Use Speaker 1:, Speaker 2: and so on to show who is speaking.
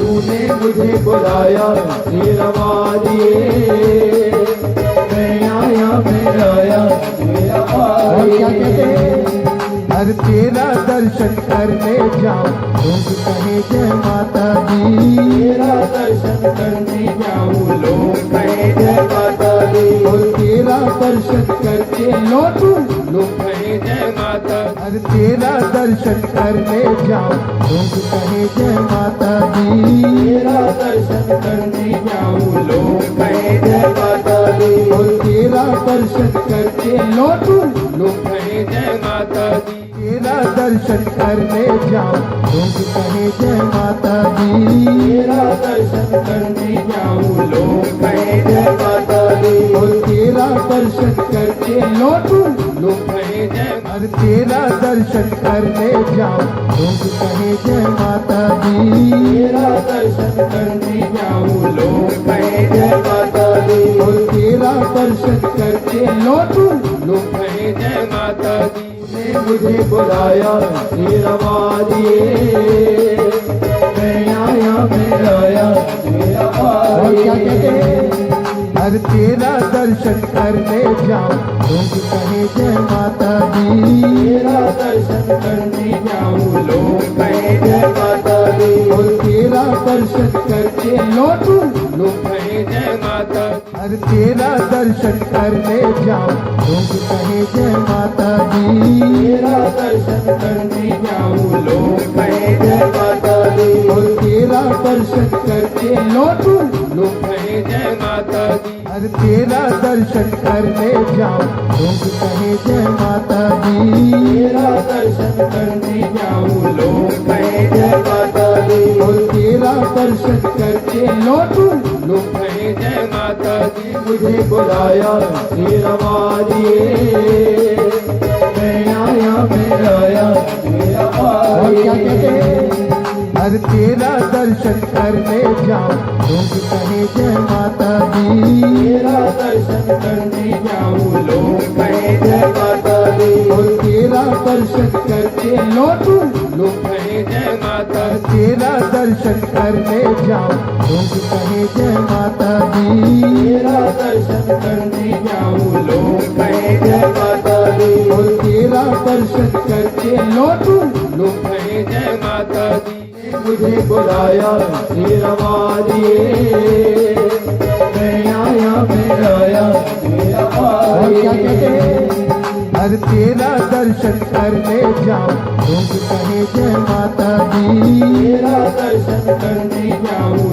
Speaker 1: तूने मुझे बुलाया तेरा वालिए, मैं आया तेरा वालिए।
Speaker 2: हर तेरा दर्शन करने जाऊं लोग कहे जय माता दी।
Speaker 1: तेरा दर्शन करने जाऊं लोग कहे जय माता दी।
Speaker 2: और तेरा दर्शन करके लौटूं
Speaker 1: लोग कहे जय माता।
Speaker 2: हर तेरा दर्शन करने जाऊं लोग कहे जय माता दी।
Speaker 1: तेरा दर्शन करने जाऊं लोग कहे जय माता दी।
Speaker 2: और तेरा दर्शन करके लौटूं
Speaker 1: लोग कहे जय माता दी।
Speaker 2: तेरा दर्शन करने जाऊं लोग कहे जय माता दी।
Speaker 1: तेरा दर्शन करने जाऊं लोग कहे जय माता दी।
Speaker 2: और तेरा दर्शन करके लौटूं
Speaker 1: लोग कहे जय।
Speaker 2: हर तेरा दर्शन करने जाऊं लोग कहे जय माता दी।
Speaker 1: तेरा दर्शन करने जाऊं लोग कहे जय माता दी।
Speaker 2: और तेरा दर्शन करके लौटूं
Speaker 1: लोग कहे जय माता दी। तूने मुझे बुलाया तेरा वालिए, मैं आया तेरा वालिए।
Speaker 2: हर तेरा दर्शन करने जाऊं लोग कहे जय माता दी।
Speaker 1: तेरा दर्शन करने जाऊं लोग कहे जय माता दी।
Speaker 2: और तेरा दर्शन करके लौटूं
Speaker 1: लोग कहे जय माता।
Speaker 2: हर तेरा दर्शन करने जाऊं लोग कहे जय माता दी।
Speaker 1: तेरा दर्शन करने जाऊं लोग कहे जय माता दी।
Speaker 2: और तेरा दर्शन करके लौटूं
Speaker 1: लोग कहे जय माता दी।
Speaker 2: हर तेरा दर्शन करने जाऊं लोग कहे जय माता दी।
Speaker 1: तेरा दर्शन करने जाऊं लोग कहे जय माता दी।
Speaker 2: और तेरा दर्शन करके लौटूं
Speaker 1: लोग कहे जय माता दी। मुझे बुलाया तेरा वालिए, मैं आया तेरा वालिए।
Speaker 2: हर तेरा दर्शन करने जाऊं लोग कहे जय माता दी।
Speaker 1: तेरा दर्शन करने जाऊं लोग कहे जय माता दी।
Speaker 2: और तेरा दर्शन करके लौटूं
Speaker 1: लोग कहे जय माता।
Speaker 2: तेरा दर्शन करने जाऊं लोग कहे जय माता दी।
Speaker 1: तेरा दर्शन करने जाऊं लोग कहे जय माता दी।
Speaker 2: और तेरा दर्शन करके लौटूं
Speaker 1: लोग कहे जय माता दी। मुझे बुलाया तेरा वालिए, मैं आया तेरा वालिए।
Speaker 2: हर तेरा दर्शन करने जाऊं लोग कहे जय माता दी।
Speaker 1: तेरा दर्शन करने जाऊं